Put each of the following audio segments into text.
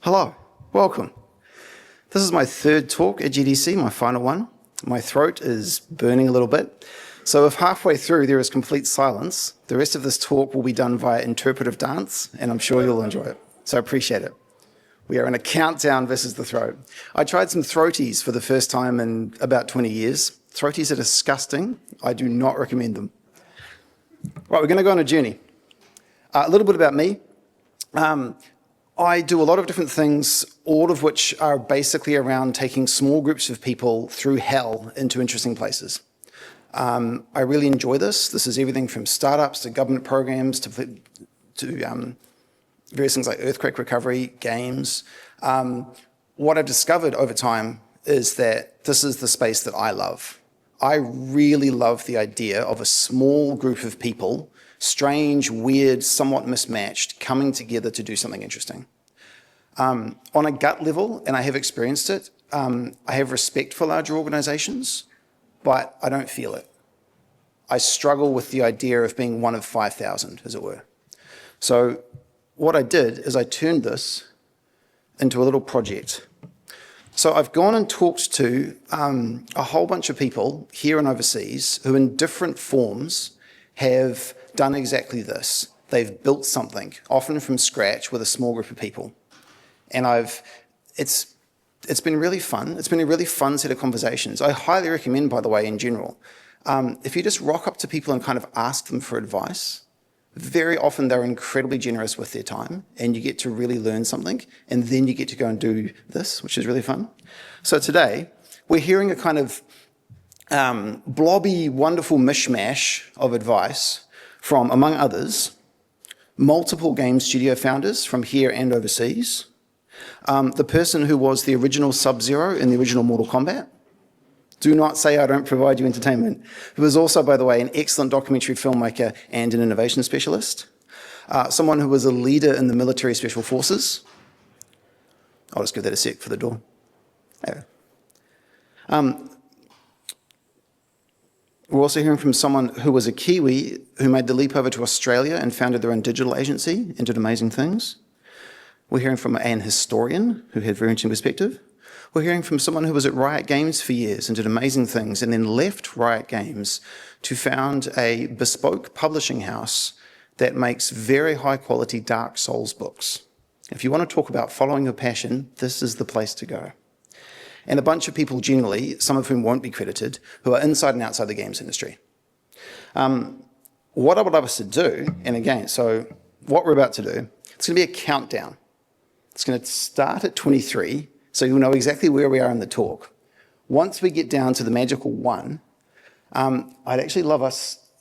Hello, welcome. This is my third talk at GDC, my final one. My throat is burning a little bit, so if halfway through there is complete silence, the rest of this talk will be done via interpretive dance, and I'm sure you'll enjoy it, so I appreciate it. We are in a countdown versus the throat. I tried some throaties for the first time in about 20 years. Throaties are disgusting. I do not recommend them. Right, we're going to go on a journey. A little bit about me. I do a lot of different things, all of which are basically around taking small groups of people through hell into interesting places. I really enjoy this. This is everything from startups to government programs to various things like earthquake recovery, games. What I've discovered over time is that this is the space that I love. I really love the idea of a small group of people, strange, weird, somewhat mismatched, coming together to do something interesting. On a gut level, and I have experienced it, I have respect for larger organisations, but I don't feel it. I struggle with the idea of being one of 5,000, as it were. So what I did is I turned this into a little project. So I've gone and talked to a whole bunch of people here and overseas who in different forms have done exactly this. They've built something, often from scratch, with a small group of people. And it's been really fun. It's been a really fun set of conversations. I highly recommend, by the way, in general, if you just rock up to people and kind of ask them for advice, very often they're incredibly generous with their time and you get to really learn something and then you get to go and do this, which is really fun. So today, we're hearing a kind of blobby, wonderful mishmash of advice from, among others, multiple game studio founders from here and overseas, the person who was the original Sub-Zero in the original Mortal Kombat. Do not say I don't provide you entertainment. Who was also, by the way, an excellent documentary filmmaker and an innovation specialist. Someone who was a leader in the military special forces. I'll just give that a sec for the door. There. We're also hearing from someone who was a Kiwi who made the leap over to Australia and founded their own digital agency and did amazing things. We're hearing from an historian who had very interesting perspective. We're hearing from someone who was at Riot Games for years and did amazing things and then left Riot Games to found a bespoke publishing house that makes very high quality Dark Souls books. If you want to talk about following your passion, this is the place to go. And a bunch of people generally, some of whom won't be credited, who are inside and outside the games industry. What I would love us to do, and again, so what we're about to do, it's going to be a countdown. It's going to start at 23, so you'll know exactly where we are in the talk. Once we get down to the magical 1, I'd actually love us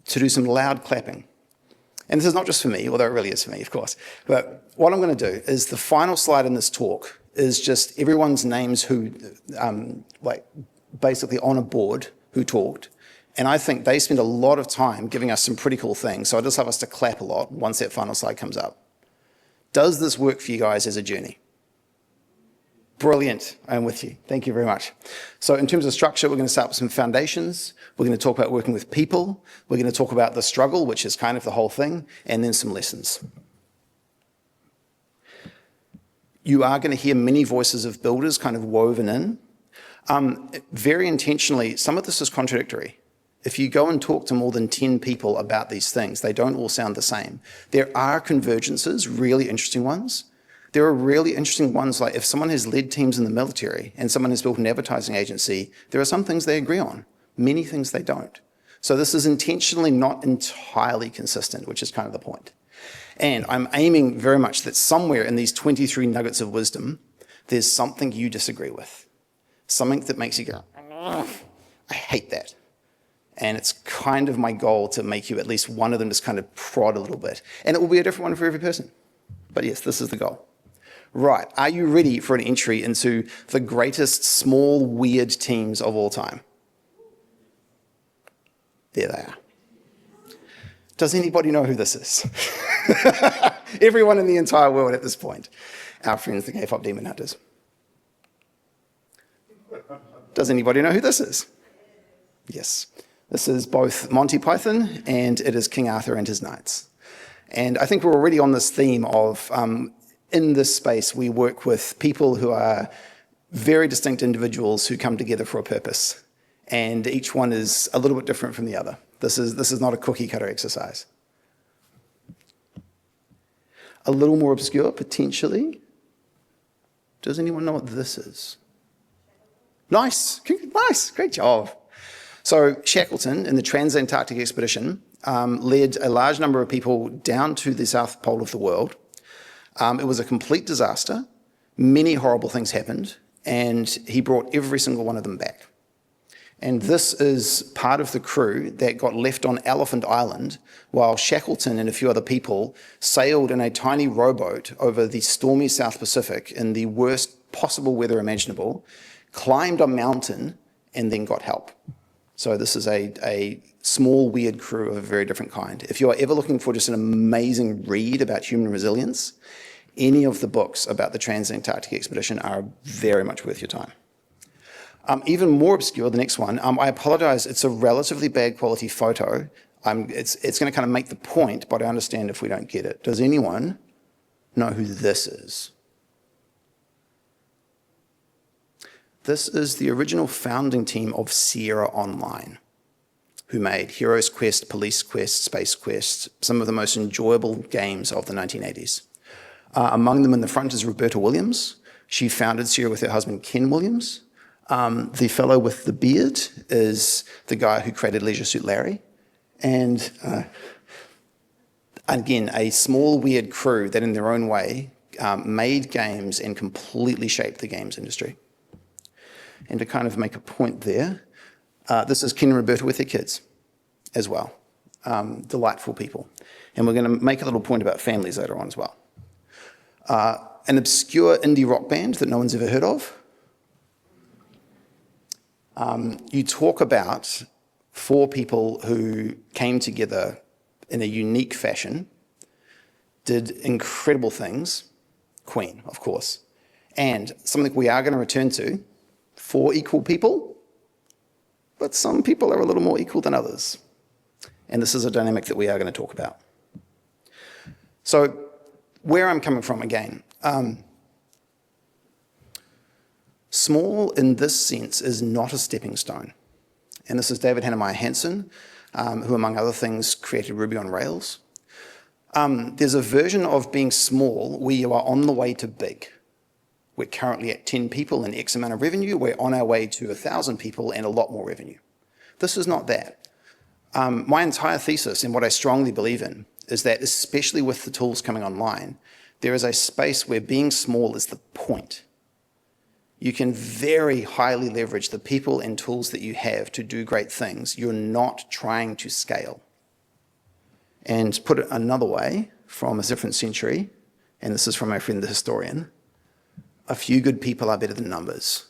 to do some loud clapping. And this is not just for me, although it really is for me, of course. But what I'm going to do is the final slide in this talk is just everyone's names who, basically on a board who talked. And I think they spend a lot of time giving us some pretty cool things. So I'd just love us to clap a lot once that final slide comes up. Does this work for you guys as a journey? Brilliant, I'm with you. Thank you very much. So in terms of structure, we're going to start with some foundations. We're going to talk about working with people. We're going to talk about the struggle, which is kind of the whole thing, and then some lessons. You are going to hear many voices of builders kind of woven in. Very intentionally, some of this is contradictory. If you go and talk to more than 10 people about these things, they don't all sound the same. There are convergences, really interesting ones. There are really interesting ones like if someone has led teams in the military and someone has built an advertising agency, there are some things they agree on, many things they don't. So this is intentionally not entirely consistent, which is kind of the point. And I'm aiming very much that somewhere in these 23 nuggets of wisdom, there's something you disagree with. Something that makes you go, I hate that. And it's kind of my goal to make you at least one of them just kind of prod a little bit. And it will be a different one for every person. But yes, this is the goal. Right, are you ready for an entry into the greatest small, weird teams of all time? There they are. Does anybody know who this is? Everyone in the entire world at this point. Our friends, the K-pop Demon Hunters. Does anybody know who this is? Yes. This is both Monty Python and it is King Arthur and his knights. And I think we're already on this theme of in this space, we work with people who are very distinct individuals who come together for a purpose. And each one is a little bit different from the other. This is not a cookie cutter exercise. A little more obscure, potentially. Does anyone know what this is? Nice, great job. So Shackleton, in the Transantarctic expedition, led a large number of people down to the South Pole of the world. It was a complete disaster. Many horrible things happened, and he brought every single one of them back. And this is part of the crew that got left on Elephant Island while Shackleton and a few other people sailed in a tiny rowboat over the stormy South Pacific in the worst possible weather imaginable, climbed a mountain, and then got help. So this is a small, weird crew of a very different kind. If you're ever looking for just an amazing read about human resilience, any of the books about the Transantarctic expedition are very much worth your time. Even more obscure, the next one, I apologize, it's a relatively bad quality photo. It's going to kind of make the point, but I understand if we don't get it. Does anyone know who this is? This is the original founding team of Sierra Online, who made Heroes Quest, Police Quest, Space Quest, some of the most enjoyable games of the 1980s. Among them in the front is Roberta Williams. She founded Sierra with her husband, Ken Williams. The fellow with the beard is the guy who created Leisure Suit Larry. And again, a small, weird crew that in their own way made games and completely shaped the games industry. And to kind of make a point there, this is Ken and Roberta with their kids as well. Delightful people. And we're going to make a little point about families later on as well. An obscure indie rock band that no one's ever heard of. You talk about 4 people who came together in a unique fashion, did incredible things, Queen, of course, and something we are going to return to, 4 equal people, but some people are a little more equal than others. And this is a dynamic that we are going to talk about. So where I'm coming from again, small in this sense is not a stepping stone. And this is David Hannemeyer Hansen, who among other things created Ruby on Rails. There's a version of being small where you are on the way to big. We're currently at 10 people and X amount of revenue. We're on our way to 1,000 people and a lot more revenue. This is not that. My entire thesis and what I strongly believe in is that, especially with the tools coming online, there is a space where being small is the point. You can very highly leverage the people and tools that you have to do great things. You're not trying to scale. And to put it another way, from a different century, and this is from my friend the historian, a few good people are better than numbers.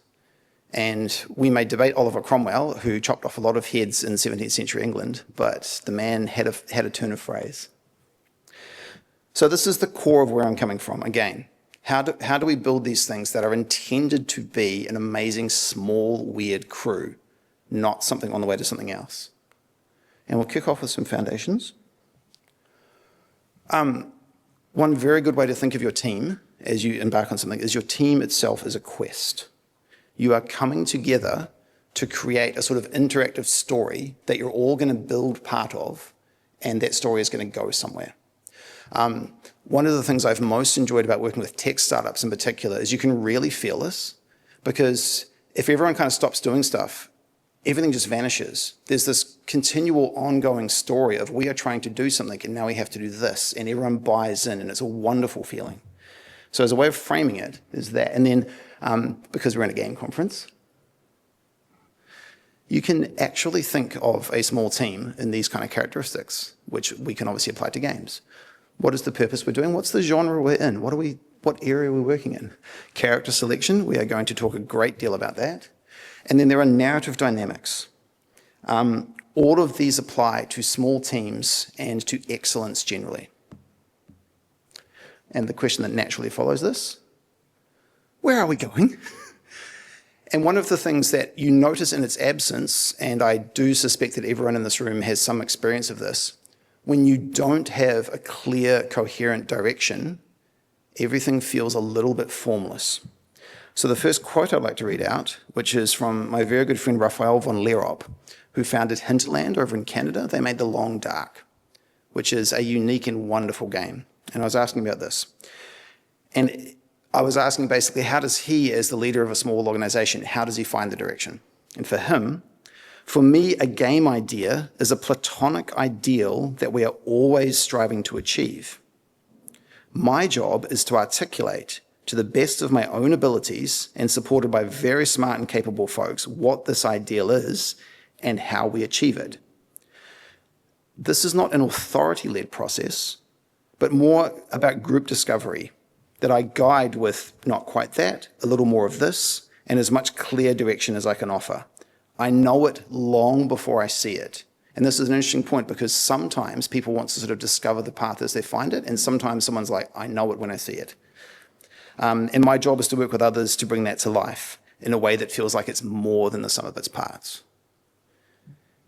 And we may debate Oliver Cromwell, who chopped off a lot of heads in 17th century England, but the man had a turn of phrase. So this is the core of where I'm coming from. Again, how do we build these things that are intended to be an amazing, small, weird crew, not something on the way to something else? And we'll kick off with some foundations. One very good way to think of your team as you embark on something is your team itself is a quest. You are coming together to create a sort of interactive story that you're all going to build part of, and that story is going to go somewhere. One of the things I've most enjoyed about working with tech startups in particular is you can really feel this, because if everyone kind of stops doing stuff, everything just vanishes. There's this continual ongoing story of we are trying to do something and now we have to do this, and everyone buys in, and it's a wonderful feeling. So as a way of framing it is that. And then because we're in a game conference, you can actually think of a small team in these kind of characteristics, which we can obviously apply to games. What is the purpose we're doing? What's the genre we're in? What area are we working in? Character selection, we are going to talk a great deal about that. And then there are narrative dynamics. All of these apply to small teams and to excellence generally. And the question that naturally follows this, where are we going? And one of the things that you notice in its absence, and I do suspect that everyone in this room has some experience of this, when you don't have a clear, coherent direction, everything feels a little bit formless. So the first quote I'd like to read out, which is from my very good friend Rowsell von Lerop, who founded Hinterland over in Canada. They made The Long Dark, which is a unique and wonderful game. And I was asking about this. And I was asking basically, how does he, as the leader of a small organization, how does he find the direction? And for him, for me, a game idea is a platonic ideal that we are always striving to achieve. My job is to articulate to the best of my own abilities and supported by very smart and capable folks what this ideal is and how we achieve it. This is not an authority-led process, but more about group discovery that I guide with not quite that, a little more of this, and as much clear direction as I can offer. I know it long before I see it. And this is an interesting point because sometimes people want to sort of discover the path as they find it, and sometimes someone's like, I know it when I see it. And my job is to work with others to bring that to life in a way that feels like it's more than the sum of its parts.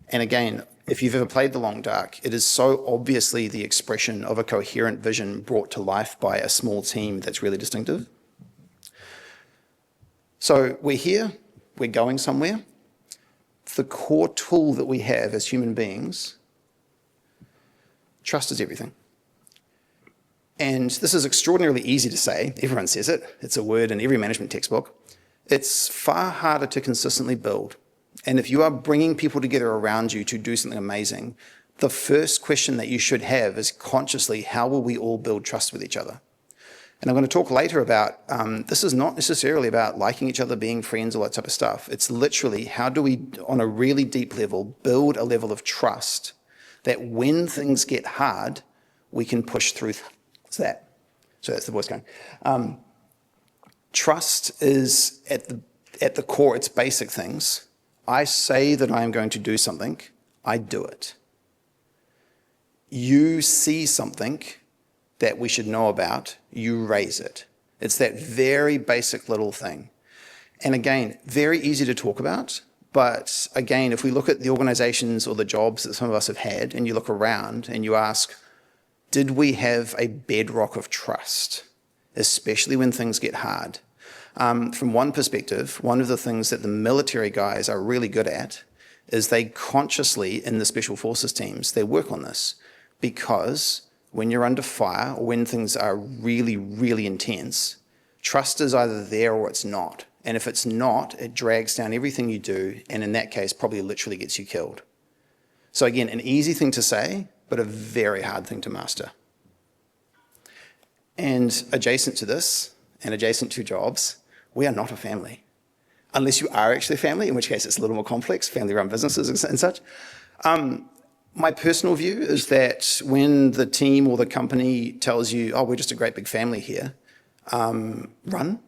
And again, if you've ever played The Long Dark, it is so obviously the expression of a coherent vision brought to life by a small team that's really distinctive. So we're here, we're going somewhere. The core tool that we have as human beings, trust is everything. And this is extraordinarily easy to say. Everyone says it. It's a word in every management textbook. It's far harder to consistently build. And if you are bringing people together around you to do something amazing, the first question that you should have is consciously, how will we all build trust with each other? And I'm going to talk later about, this is not necessarily about liking each other, being friends, all that type of stuff. It's literally, how do we, on a really deep level, build a level of trust that when things get hard, we can push through that. So that's the voice going. Trust is at the core, it's basic things. I say that I am going to do something, I do it. You see something that we should know about, you raise it. It's that very basic little thing. And again, very easy to talk about, but again, if we look at the organizations or the jobs that some of us have had, and you look around and you ask, did we have a bedrock of trust, especially when things get hard? From one perspective, one of the things that the military guys are really good at is they consciously, in the special forces teams, they work on this because when you're under fire or when things are really, really intense, trust is either there or it's not. And if it's not, it drags down everything you do, and in that case, probably literally gets you killed. So again, an easy thing to say, but a very hard thing to master. And adjacent to this, and adjacent to jobs, we are not a family. Unless you are actually a family, in which case it's a little more complex, family-run businesses and such. My personal view is that when the team or the company tells you, oh, we're just a great big family here, run.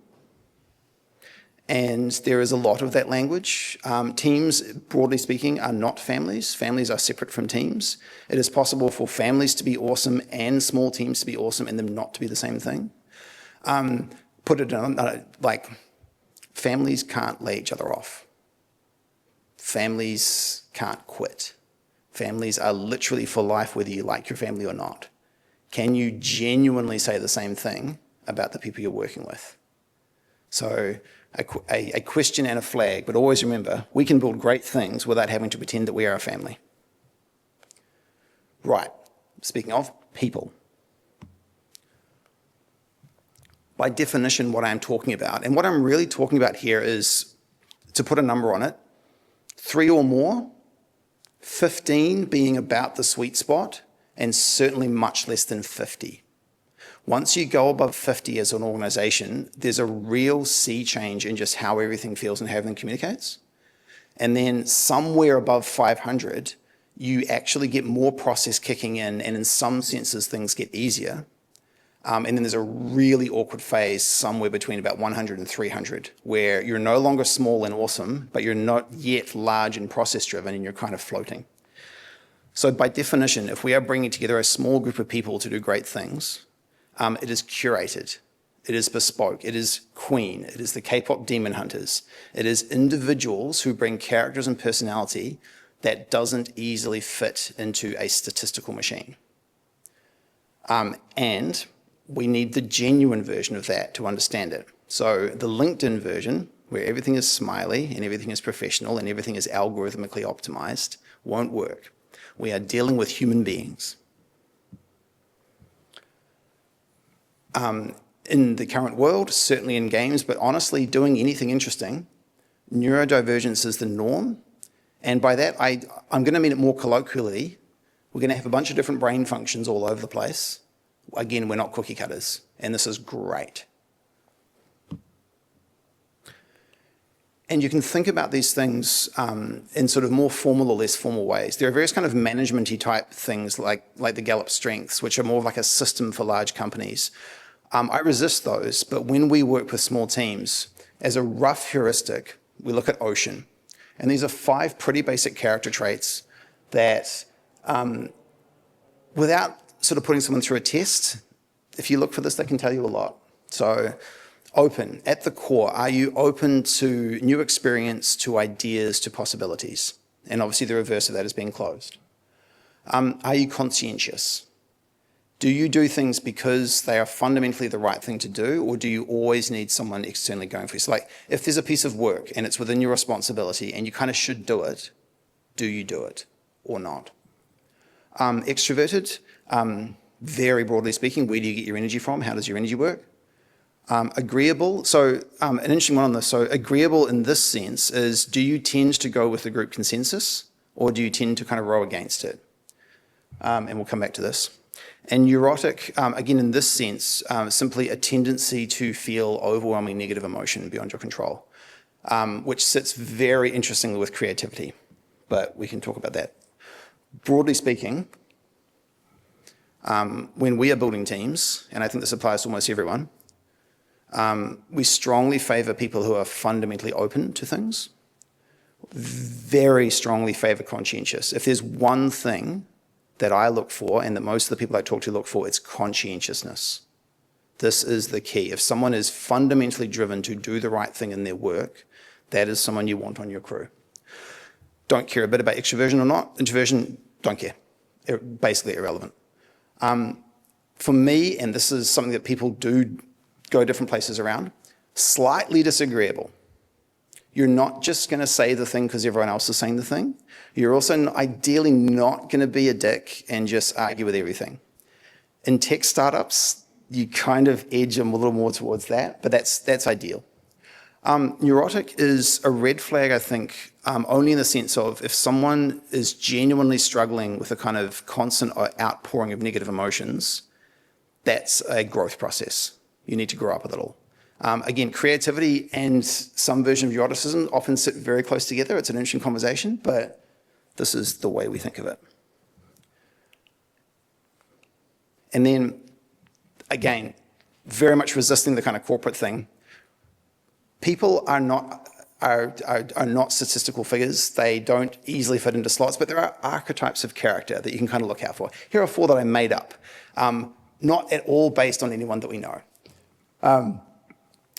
And there is a lot of that language. Teams, broadly speaking, are not families. Families are separate from teams. It is possible for families to be awesome and small teams to be awesome and them not to be the same thing. Put it on, like, families can't lay each other off. Families can't quit. Families are literally for life whether you like your family or not. Can you genuinely say the same thing about the people you're working with? So a question and a flag, but always remember, we can build great things without having to pretend that we are a family. Right, speaking of people. By definition, what I'm talking about, and what I'm really talking about here is, to put a number on it, 3 or more, 15 being about the sweet spot, and certainly much less than 50. Once you go above 50 as an organization, there's a real sea change in just how everything feels and how everything communicates. And then somewhere above 500, you actually get more process kicking in, and in some senses, things get easier. And then there's a really awkward phase somewhere between about 100 and 300, where you're no longer small and awesome, but you're not yet large and process-driven, and you're kind of floating. So by definition, if we are bringing together a small group of people to do great things, it is curated, it is bespoke, it is Queen, it is the K-pop demon hunters, it is individuals who bring characters and personality that doesn't easily fit into a statistical machine. And we need the genuine version of that to understand it. So the LinkedIn version, where everything is smiley and everything is professional and everything is algorithmically optimized, won't work. We are dealing with human beings. In the current world, certainly in games, but honestly, doing anything interesting, neurodivergence is the norm. And by that, I'm going to mean it more colloquially. We're going to have a bunch of different brain functions all over the place. Again, we're not cookie cutters, and this is great. And you can think about these things in sort of more formal or less formal ways. There are various kind of management-y type things like the Gallup Strengths, which are more like a system for large companies. I resist those, but when we work with small teams, as a rough heuristic, we look at ocean. And these are 5 pretty basic character traits that, without sort of putting someone through a test, if you look for this, they can tell you a lot. So, open. At the core, are you open to new experience, to ideas, to possibilities? And obviously the reverse of that is being closed. Are you conscientious? Do you do things because they are fundamentally the right thing to do, or do you always need someone externally going for you? So like, if there's a piece of work and it's within your responsibility and you kind of should do it, do you do it or not? Extroverted, very broadly speaking, where do you get your energy from? How does your energy work? Agreeable, so an interesting one on this. So agreeable in this sense is, do you tend to go with the group consensus, or do you tend to kind of row against it? And we'll come back to this. And neurotic, again, in this sense, simply a tendency to feel overwhelming negative emotion beyond your control, which sits very interestingly with creativity, but we can talk about that. Broadly speaking, when we are building teams, and I think this applies to almost everyone, we strongly favour people who are fundamentally open to things, very strongly favour conscientious. If there's one thing that I look for, and that most of the people I talk to look for, it's conscientiousness. This is the key. If someone is fundamentally driven to do the right thing in their work, that is someone you want on your crew. Don't care a bit about extroversion or not. Introversion, don't care. Basically irrelevant. For me, and this is something that people do go different places around, slightly disagreeable. You're not just going to say the thing because everyone else is saying the thing. You're also ideally not going to be a dick and just argue with everything. In tech startups, you kind of edge them a little more towards that, but that's ideal. Neurotic is a red flag, I think, only in the sense of if someone is genuinely struggling with a kind of constant outpouring of negative emotions, that's a growth process. You need to grow up a little. Again, creativity and some version of neuroticism often sit very close together. It's an interesting conversation, but this is the way we think of it. And then, again, very much resisting the kind of corporate thing. People are not statistical figures. They don't easily fit into slots, but there are archetypes of character that you can kind of look out for. Here are 4 that I made up, not at all based on anyone that we know.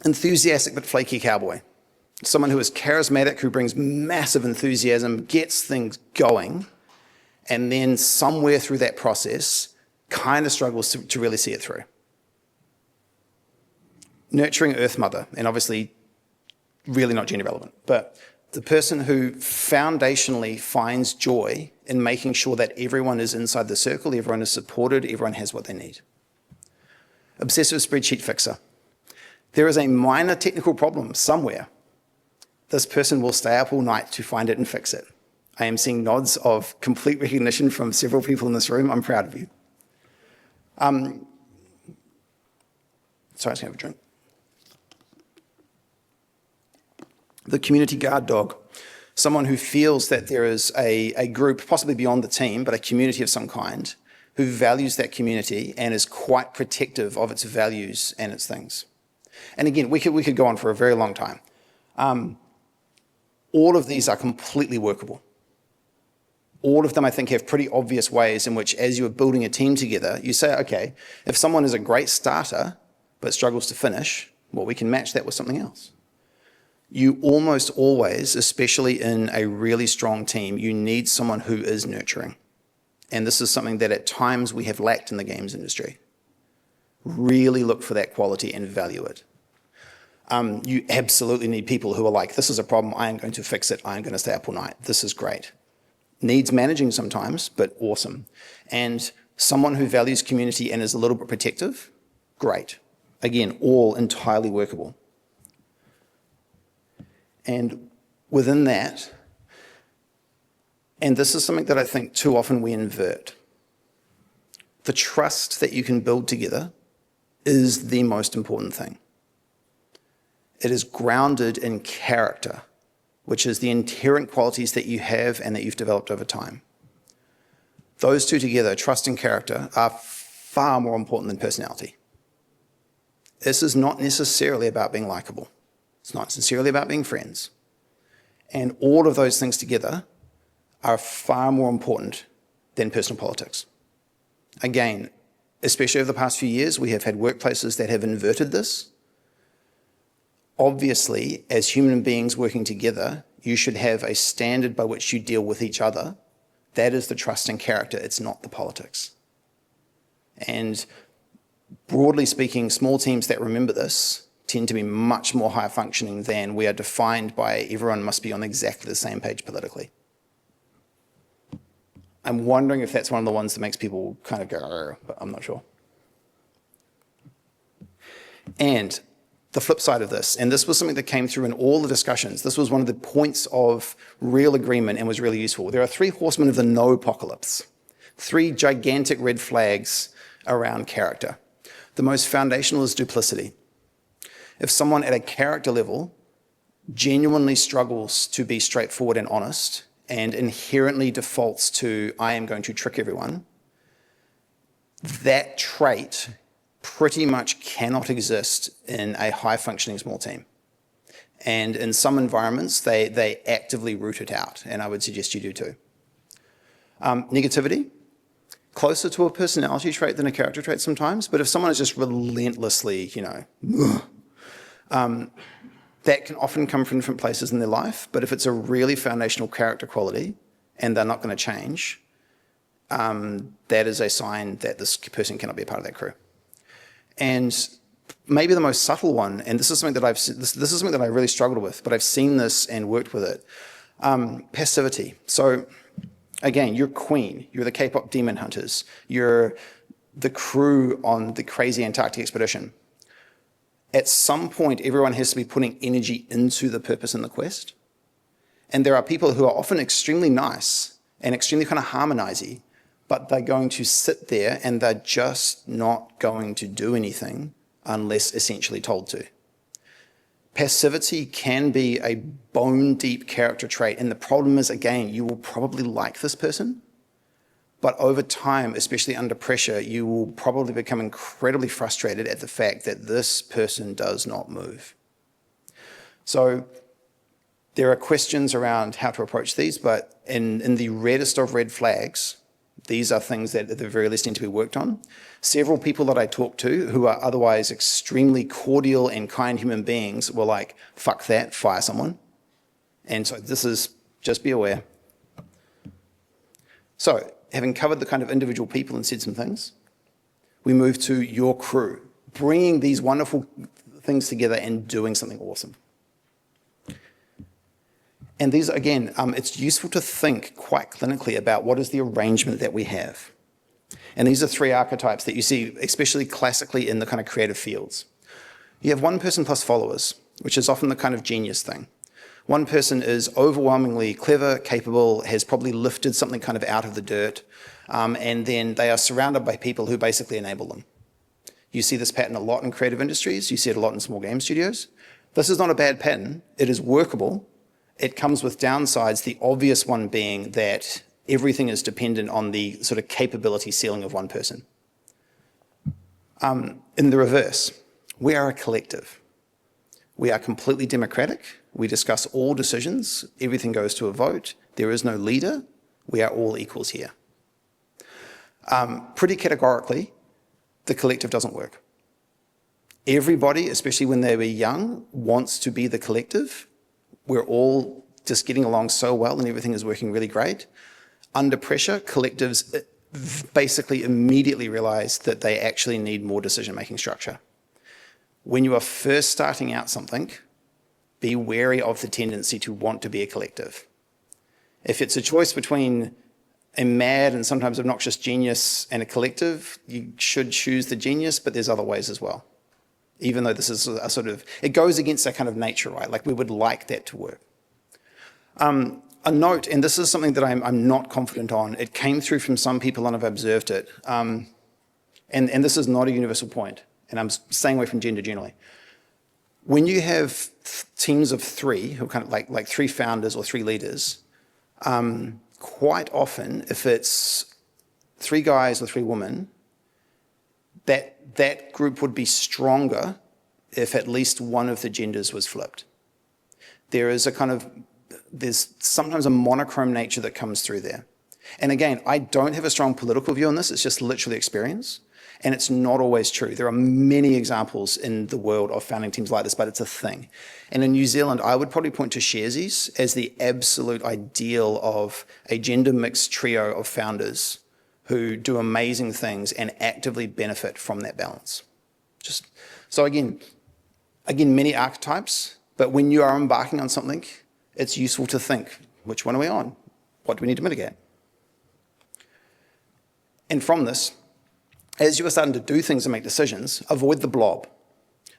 Enthusiastic but flaky cowboy. Someone who is charismatic, who brings massive enthusiasm, gets things going, and then somewhere through that process kind of struggles to really see it through. Nurturing earth mother, and obviously really not gender relevant, but the person who foundationally finds joy in making sure that everyone is inside the circle, everyone is supported, everyone has what they need. Obsessive spreadsheet fixer. There is a minor technical problem somewhere. This person will stay up all night to find it and fix it. I am seeing nods of complete recognition from several people in this room. I'm proud of you. Sorry, I was going to have a drink. The community guard dog. Someone who feels that there is a group, possibly beyond the team, but a community of some kind, who values that community and is quite protective of its values and its things. And again, we could go on for a very long time. All of these are completely workable. All of them, I think, have pretty obvious ways in which, as you're building a team together, you say, okay, if someone is a great starter but struggles to finish, well, we can match that with something else. You almost always, especially in a really strong team, you need someone who is nurturing. And this is something that at times we have lacked in the games industry. really look for that quality and value it. You absolutely need people who are like, this is a problem, I am going to fix it, I am going to stay up all night, this is great. Needs managing sometimes, but awesome. And someone who values community and is a little bit protective, great. Again, all entirely workable. And within that, and this is something that I think too often we invert, the trust that you can build together is the most important thing. It is grounded in character, which is the inherent qualities that you have and that you've developed over time. Those two together, trust and character, are far more important than personality. This is not necessarily about being likable. It's not necessarily about being friends. And all of those things together are far more important than personal politics. Again, especially over the past few years, we have had workplaces that have inverted this. Obviously, as human beings working together, you should have a standard by which you deal with each other. That is the trust and character, it's not the politics. And broadly speaking, small teams that remember this tend to be much more high functioning than we are defined by everyone must be on exactly the same page politically. I'm wondering if that's one of the ones that makes people kind of go, but I'm not sure. And the flip side of this, and this was something that came through in all the discussions, this was one of the points of real agreement and was really useful. There are 3 horsemen of the no apocalypse, 3 gigantic red flags around character. The most foundational is duplicity. If someone at a character level genuinely struggles to be straightforward and honest and inherently defaults to, I am going to trick everyone, that trait pretty much cannot exist in a high-functioning small team. And in some environments, they actively root it out, and I would suggest you do too. Negativity, closer to a personality trait than a character trait sometimes, but if someone is just relentlessly, that can often come from different places in their life, but if it's a really foundational character quality and they're not going to change, that is a sign that this person cannot be a part of that crew. And maybe the most subtle one, and this is something that this is something that I really struggled with, but I've seen this and worked with it, passivity. So again, you're Queen, you're the K-pop demon hunters, you're the crew on the crazy Antarctic expedition. At some point, everyone has to be putting energy into the purpose and the quest. And there are people who are often extremely nice and extremely kind of harmonizing, but they're going to sit there and they're just not going to do anything unless essentially told to. Passivity can be a bone-deep character trait, and the problem is, again, you will probably like this person, but over time, especially under pressure, you will probably become incredibly frustrated at the fact that this person does not move. So there are questions around how to approach these, but in the reddest of red flags, these are things that at the very least need to be worked on. Several people that I talk to who are otherwise extremely cordial and kind human beings were like, fuck that, fire someone. And so this is, just be aware. So having covered the kind of individual people and said some things, we move to your crew, bringing these wonderful things together and doing something awesome. And these, again, it's useful to think quite clinically about what is the arrangement that we have. And these are 3 archetypes that you see, especially classically in the kind of creative fields. You have one person plus followers, which is often the kind of genius thing. One person is overwhelmingly clever, capable, has probably lifted something kind of out of the dirt, and then they are surrounded by people who basically enable them. You see this pattern a lot in creative industries. You see it a lot in small game studios. This is not a bad pattern. It is workable. It comes with downsides, the obvious one being that everything is dependent on the sort of capability ceiling of one person. In the reverse, we are a collective. We are completely democratic. We discuss all decisions. Everything goes to a vote. There is no leader. We are all equals here. Pretty categorically, the collective doesn't work. Everybody, especially when they were young, wants to be the collective. We're all just getting along so well and everything is working really great. Under pressure, collectives basically immediately realize that they actually need more decision-making structure. When you are first starting out something, be wary of the tendency to want to be a collective. If it's a choice between a mad and sometimes obnoxious genius and a collective, you should choose the genius, but there's other ways as well. Even though this is a sort of, it goes against that kind of nature, right? Like we would like that to work. A note, and this is something that I'm not confident on, it came through from some people and I've observed it, and this is not a universal point, and I'm staying away from gender generally. When you have teams of three, who are kind of like three founders or three leaders, quite often, if it's three guys or three women, that group would be stronger if at least one of the genders was flipped. There's sometimes a monochrome nature that comes through there. And again, I don't have a strong political view on this, it's just literally experience. And it's not always true. There are many examples in the world of founding teams like this, but it's a thing. And in New Zealand, I would probably point to Sharesies as the absolute ideal of a gender mixed trio of founders who do amazing things and actively benefit from that balance. So again, many archetypes, but when you are embarking on something, it's useful to think, which one are we on? What do we need to mitigate? And from this, as you are starting to do things and make decisions, avoid the blob.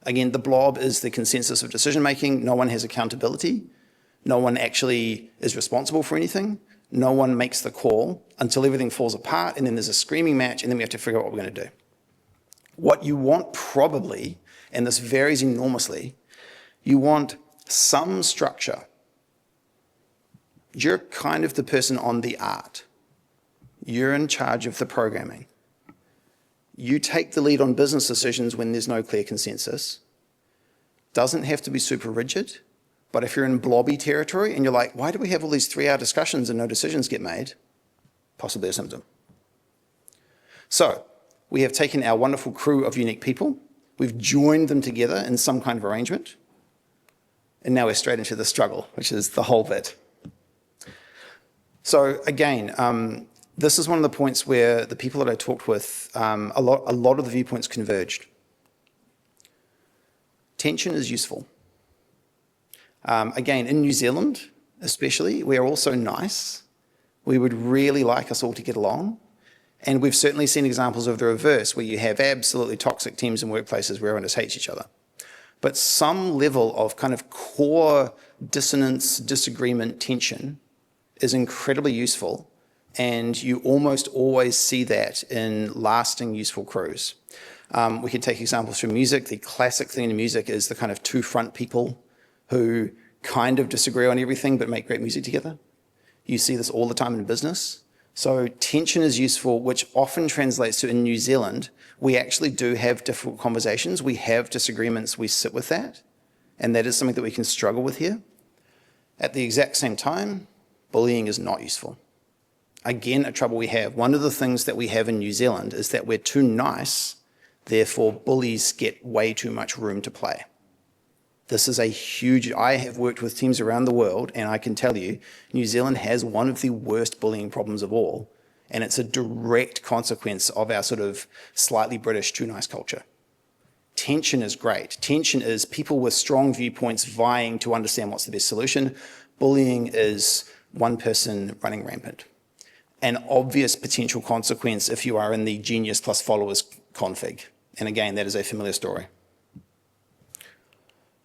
Again, the blob is the consensus of decision-making. No one has accountability. No one actually is responsible for anything. No one makes the call until everything falls apart, and then there's a screaming match, and then we have to figure out what we're going to do. What you want probably, and this varies enormously, you want some structure. You're kind of the person on the art. You're in charge of the programming. You take the lead on business decisions when there's no clear consensus. Doesn't have to be super rigid, but if you're in blobby territory and you're like, why do we have all these 3-hour discussions and no decisions get made? Possibly a symptom. So we have taken our wonderful crew of unique people, we've joined them together in some kind of arrangement, and now we're straight into the struggle, which is the whole bit. So again, this is one of the points where the people that I talked with, a lot of the viewpoints converged. Tension is useful. Again, in New Zealand, especially, we are all so nice. We would really like us all to get along. And we've certainly seen examples of the reverse, where you have absolutely toxic teams and workplaces where everyone just hates each other. But some level of kind of core dissonance, disagreement, tension is incredibly useful. And you almost always see that in lasting, useful crews. We can take examples from music. The classic thing in music is the kind of two front people who kind of disagree on everything but make great music together. You see this all the time in business. So tension is useful, which often translates to, in New Zealand, we actually do have difficult conversations. We have disagreements. We sit with that. And that is something that we can struggle with here. At the exact same time, bullying is not useful. Again, a trouble we have. One of the things that we have in New Zealand is that we're too nice, therefore bullies get way too much room to play. This is a huge, I have worked with teams around the world, and I can tell you, New Zealand has one of the worst bullying problems of all, and it's a direct consequence of our sort of slightly British too nice culture. Tension is great. Tension is people with strong viewpoints vying to understand what's the best solution. Bullying is one person running rampant. An obvious potential consequence if you are in the genius plus followers config. And again, that is a familiar story.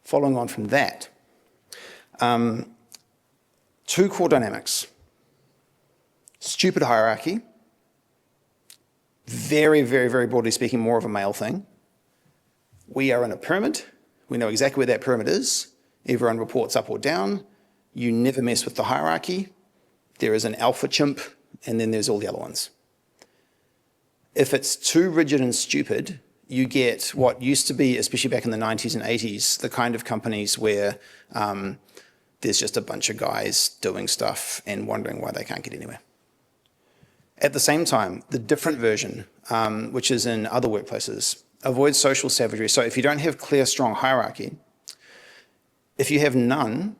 Following on from that, two core dynamics. Stupid hierarchy, very, very, very broadly speaking, more of a male thing. We are in a pyramid. We know exactly where that pyramid is. Everyone reports up or down. You never mess with the hierarchy. There is an alpha chimp, and then there's all the other ones. If it's too rigid and stupid, you get what used to be, especially back in the 90s and 80s, the kind of companies where there's just a bunch of guys doing stuff and wondering why they can't get anywhere. At the same time, the different version, which is in other workplaces, avoid social savagery. So if you don't have clear, strong hierarchy, if you have none,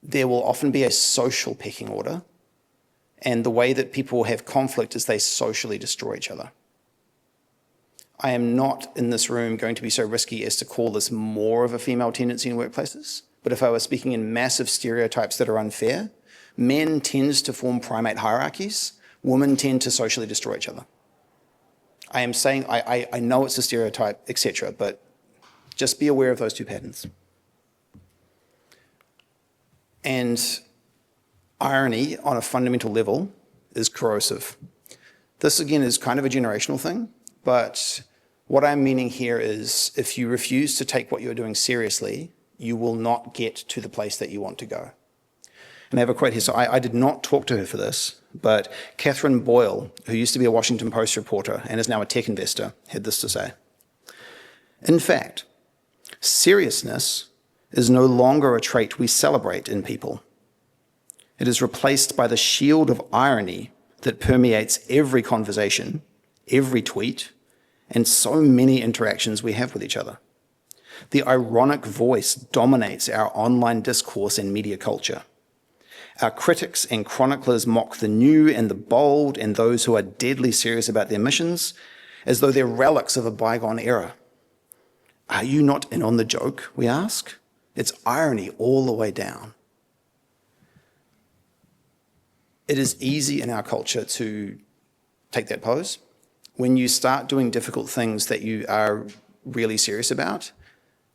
there will often be a social pecking order. And the way that people have conflict is they socially destroy each other. I am not in this room going to be so risky as to call this more of a female tendency in workplaces. But if I was speaking in massive stereotypes that are unfair, men tend to form primate hierarchies, women tend to socially destroy each other. I am saying, I know it's a stereotype, etc., but just be aware of those two patterns. And irony on a fundamental level is corrosive. This, again, is kind of a generational thing, but what I'm meaning here is if you refuse to take what you're doing seriously, you will not get to the place that you want to go. And I have a quote here. So I did not talk to her for this, but Catherine Boyle, who used to be a Washington Post reporter and is now a tech investor, had this to say. In fact, seriousness is no longer a trait we celebrate in people. It is replaced by the shield of irony that permeates every conversation, every tweet, and so many interactions we have with each other. The ironic voice dominates our online discourse and media culture. Our critics and chroniclers mock the new and the bold and those who are deadly serious about their missions as though they're relics of a bygone era. Are you not in on the joke, we ask? It's irony all the way down. It is easy in our culture to take that pose. When you start doing difficult things that you are really serious about,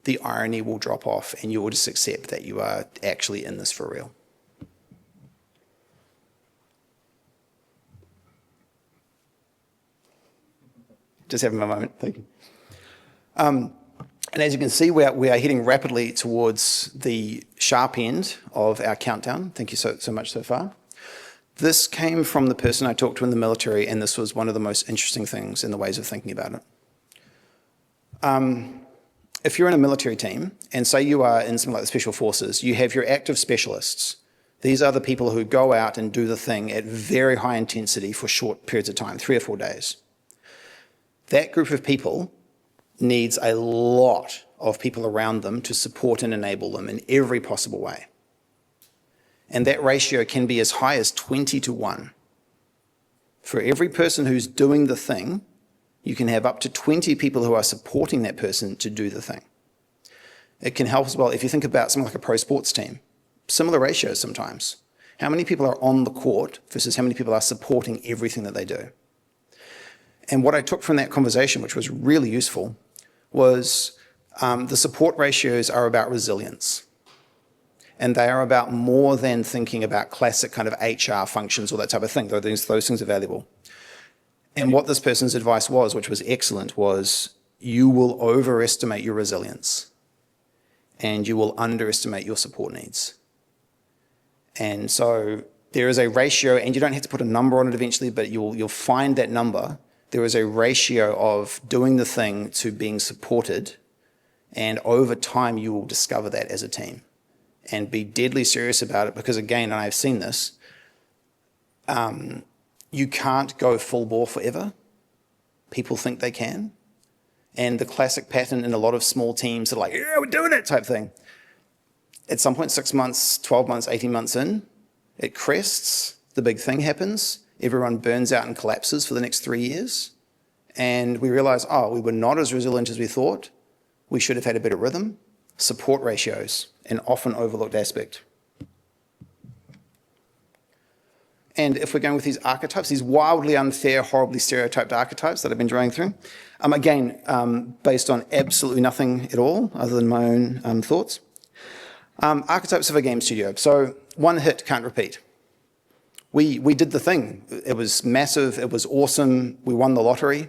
the irony will drop off and you will just accept that you are actually in this for real. Just having a moment, thank you. And as you can see, we are heading rapidly towards the sharp end of our countdown. Thank you so much so far. This came from the person I talked to in the military, and this was one of the most interesting things in the ways of thinking about it. If you're in a military team, and say you are in something like the Special Forces, you have your active specialists. These are the people who go out and do the thing at very high intensity for short periods of time, 3 or 4 days. That group of people needs a lot of people around them to support and enable them in every possible way. And that ratio can be as high as 20-1. For every person who's doing the thing, you can have up to 20 people who are supporting that person to do the thing. It can help as well if you think about something like a pro sports team. Similar ratios sometimes. How many people are on the court versus how many people are supporting everything that they do? And what I took from that conversation, which was really useful, was the support ratios are about resilience. And they are about more than thinking about classic kind of HR functions or that type of thing, though those things are valuable. And what this person's advice was, which was excellent, was you will overestimate your resilience and you will underestimate your support needs. And so there is a ratio, and you don't have to put a number on it eventually, but you'll find that number. There is a ratio of doing the thing to being supported, and over time you will discover that as a team. And be deadly serious about it, because again, and I've seen this, you can't go full bore forever. People think they can. And the classic pattern in a lot of small teams are like, yeah, we're doing it type thing. At some point, 6 months, 12 months, 18 months in, it crests, the big thing happens, everyone burns out and collapses for the next 3 years. And we realize, oh, we were not as resilient as we thought. We should have had a better rhythm. Support ratios, an often overlooked aspect. And if we're going with these archetypes, these wildly unfair, horribly stereotyped archetypes that I've been drawing through, again, based on absolutely nothing at all other than my own thoughts. Archetypes of a game studio. So one hit, can't repeat. We did the thing. It was massive. It was awesome. We won the lottery.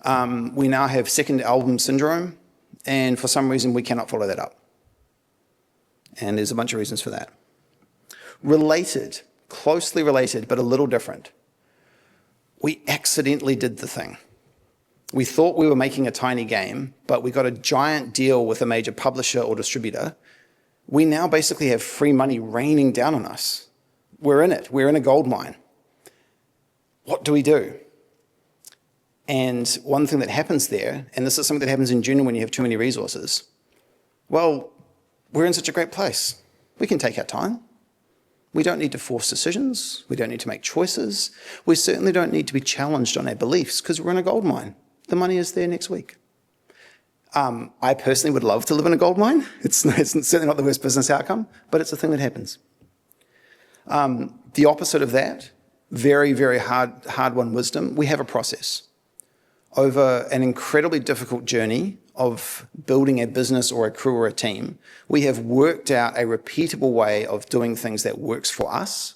We now have second album syndrome. And for some reason, we cannot follow that up. And there's a bunch of reasons for that. Related, closely related, but a little different. We accidentally did the thing. We thought we were making a tiny game, but we got a giant deal with a major publisher or distributor. We now basically have free money raining down on us. We're in it. We're in a gold mine. What do we do? And one thing that happens there, and this is something that happens in general when you have too many resources, well, we're in such a great place. We can take our time. We don't need to force decisions. We don't need to make choices. We certainly don't need to be challenged on our beliefs because we're in a gold mine. The money is there next week. I personally would love to live in a gold mine. It's certainly not the worst business outcome, but it's a thing that happens. The opposite of that, very, very hard-won wisdom, we have a process. Over an incredibly difficult journey of building a business or a crew or a team, we have worked out a repeatable way of doing things that works for us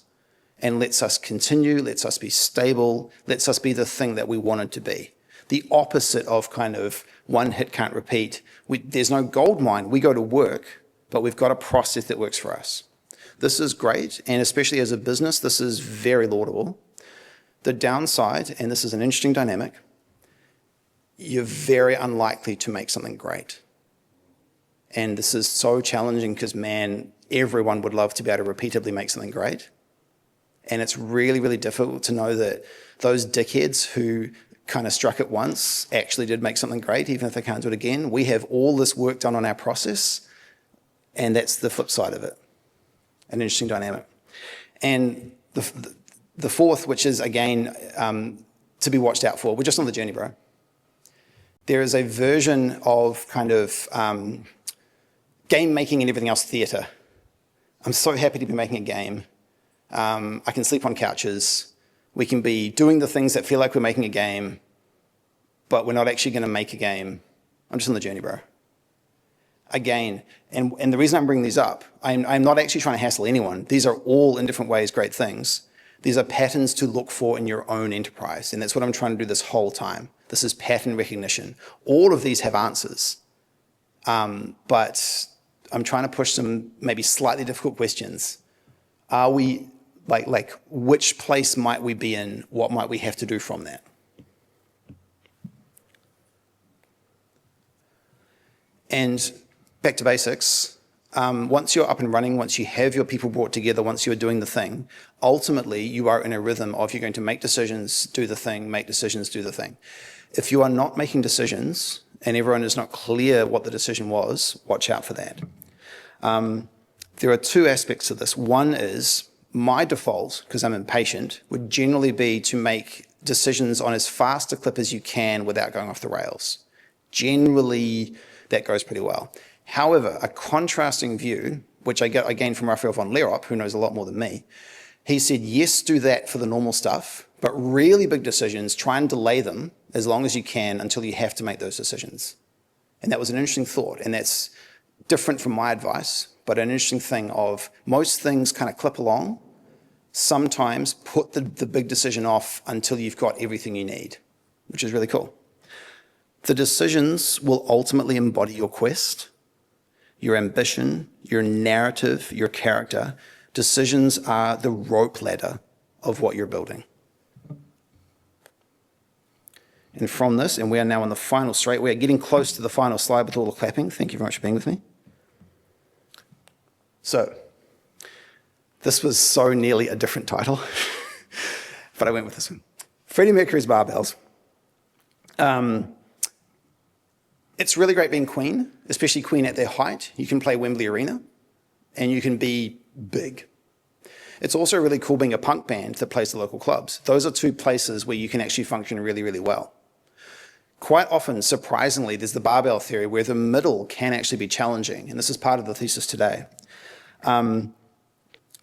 and lets us continue, lets us be stable, lets us be the thing that we wanted to be. The opposite of kind of one hit can't repeat. There's no gold mine. We go to work, but we've got a process that works for us. This is great, and especially as a business, this is very laudable. The downside, and this is an interesting dynamic, you're very unlikely to make something great. And this is so challenging because, man, everyone would love to be able to repeatedly make something great. And it's really, really difficult to know that those dickheads who kind of struck it once actually did make something great, even if they can't do it again. We have all this work done on our process, and that's the flip side of it. An interesting dynamic. And the fourth, which is, again, to be watched out for, we're just on the journey, bro. There is a version of kind of game making and everything else theatre. I'm so happy to be making a game. I can sleep on couches. We can be doing the things that feel like we're making a game, but we're not actually going to make a game. I'm just on the journey, bro. Again, and the reason I'm bringing these up, I'm not actually trying to hassle anyone. These are all, in different ways, great things. These are patterns to look for in your own enterprise, and that's what I'm trying to do this whole time. This is pattern recognition. All of these have answers, but I'm trying to push some maybe slightly difficult questions. Are we, like which place might we be in? What might we have to do from that? And back to basics. Once you're up and running, once you have your people brought together, once you're doing the thing, ultimately you are in a rhythm of you're going to make decisions, do the thing, make decisions, do the thing. If you are not making decisions and everyone is not clear what the decision was, watch out for that. There are two aspects to this. One is my default, because I'm impatient, would generally be to make decisions on as fast a clip as you can without going off the rails. Generally, that goes pretty well. However, a contrasting view, which I gained from Raphael von Lierop, who knows a lot more than me, he said, yes, do that for the normal stuff, but really big decisions, try and delay them as long as you can until you have to make those decisions. And that was an interesting thought, and that's different from my advice, but an interesting thing of most things kind of clip along. Sometimes put the big decision off until you've got everything you need, which is really cool. The decisions will ultimately embody your quest, your ambition, your narrative, your character. Decisions are the rope ladder of what you're building. And from this, and we are now on the final straight, we are getting close to the final slide with all the clapping. Thank you very much for being with me. So, this was so nearly a different title, but I went with this one. Freddie Mercury's Barbells. It's really great being Queen, especially Queen at their height. You can play Wembley Arena, and you can be big. It's also really cool being a punk band that plays the local clubs. Those are two places where you can actually function really, really well. Quite often, surprisingly, there's the barbell theory where the middle can actually be challenging, and this is part of the thesis today.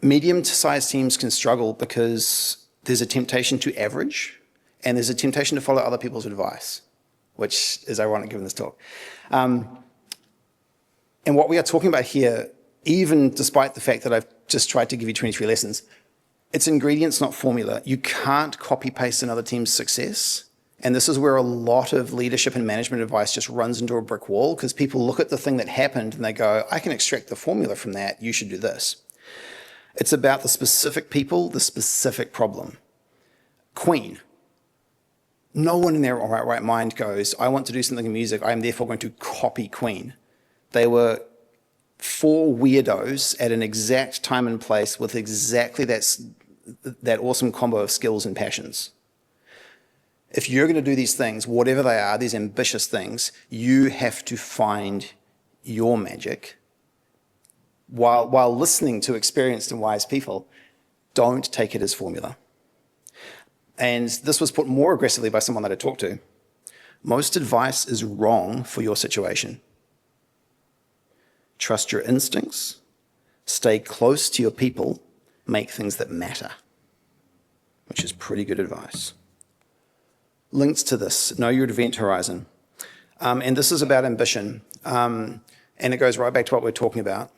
Medium-sized teams can struggle because there's a temptation to average, and there's a temptation to follow other people's advice, which is ironic given this talk. And what we are talking about here, even despite the fact that I've just tried to give you 23 lessons, it's ingredients, not formula. You can't copy-paste another team's success. And this is where a lot of leadership and management advice just runs into a brick wall, because people look at the thing that happened and they go, I can extract the formula from that, you should do this. It's about the specific people, the specific problem. Queen. No one in their right mind goes, I want to do something in music, I am therefore going to copy Queen. They were four weirdos at an exact time and place with exactly that awesome combo of skills and passions. If you're going to do these things, whatever they are, these ambitious things, you have to find your magic, while listening to experienced and wise people, don't take it as formula. And this was put more aggressively by someone that I talked to. Most advice is wrong for your situation. Trust your instincts, stay close to your people, make things that matter, which is pretty good advice. Links to this, know your event horizon. And this is about ambition. And it goes right back to what we're talking about.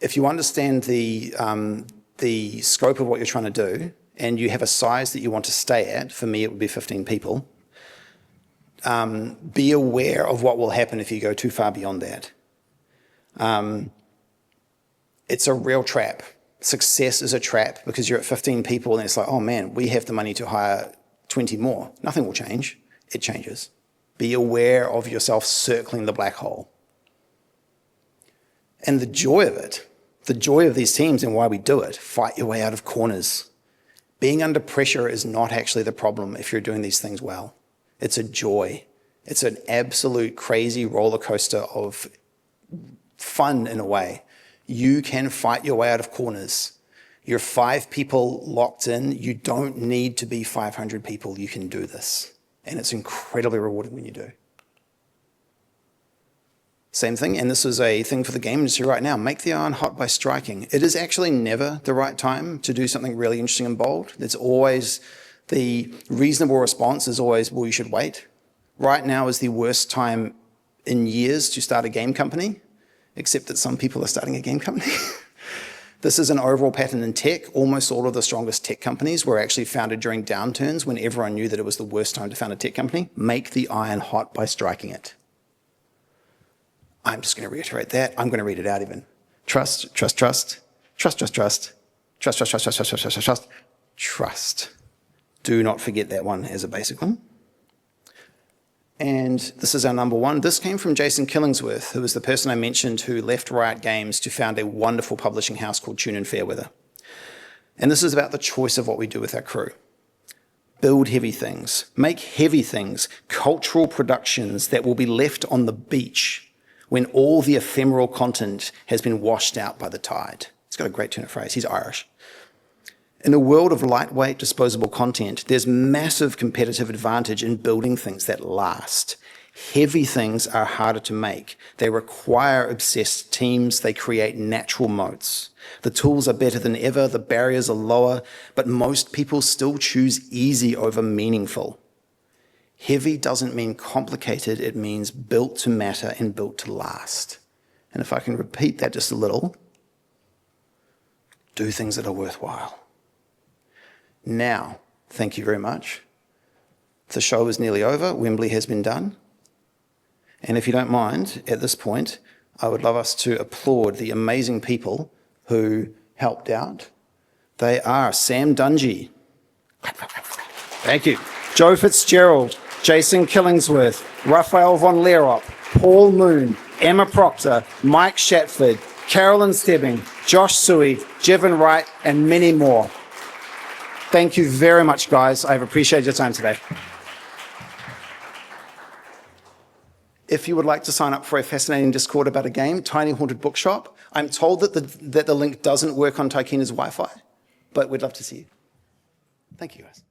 If you understand the scope of what you're trying to do, and you have a size that you want to stay at, for me it would be 15 people, be aware of what will happen if you go too far beyond that. It's a real trap. Success is a trap because you're at 15 people and it's like, oh man, we have the money to hire 20 more. Nothing will change. It changes. Be aware of yourself circling the black hole. And the joy of it, the joy of these teams and why we do it, fight your way out of corners. Being under pressure is not actually the problem if you're doing these things well. It's a joy. It's an absolute crazy roller coaster of fun in a way. You can fight your way out of corners. You're 5 people locked in. You don't need to be 500 people. You can do this. And it's incredibly rewarding when you do. Same thing, and this is a thing for the game industry right now. Make the iron hot by striking. It is actually never the right time to do something really interesting and bold. It's always, the reasonable response is always, well, you should wait. Right now is the worst time in years to start a game company, except that some people are starting a game company. This is an overall pattern in tech. Almost all of the strongest tech companies were actually founded during downturns when everyone knew that it was the worst time to found a tech company. Make the iron hot by striking it. I'm just going to reiterate that. I'm going to read it out even. Trust, trust, trust, trust, trust, trust, trust, trust, trust, trust, trust, trust, trust, trust, trust. Do not forget that one as a basic one. And this is our number one. This came from Jason Killingsworth, who was the person I mentioned who left Riot Games to found a wonderful publishing house called Tune in Fairweather. And this is about the choice of what we do with our crew. Build heavy things. Make heavy things. Cultural productions that will be left on the beach when all the ephemeral content has been washed out by the tide. It's got a great turn of phrase. He's Irish. In a world of lightweight, disposable content, there's massive competitive advantage in building things that last. Heavy things are harder to make. They require obsessed teams. They create natural moats. The tools are better than ever. The barriers are lower, but most people still choose easy over meaningful. Heavy doesn't mean complicated, it means built to matter and built to last. And if I can repeat that just a little, do things that are worthwhile. Now, thank you very much. The show is nearly over, Wembley has been done. And if you don't mind, at this point, I would love us to applaud the amazing people who helped out. They are Sam Dungy. Thank you. Joe Fitzgerald. Jason Killingsworth, Raphael von Lerop, Paul Moon, Emma Proctor, Mike Shatford, Carolyn Stebbing, Josh Suey, Jevon Wright, and many more. Thank you very much, guys. I've appreciated your time today. If you would like to sign up for a fascinating Discord about a game, Tiny Haunted Bookshop, I'm told that the link doesn't work on Taikina's Wi-Fi, but we'd love to see you. Thank you, guys.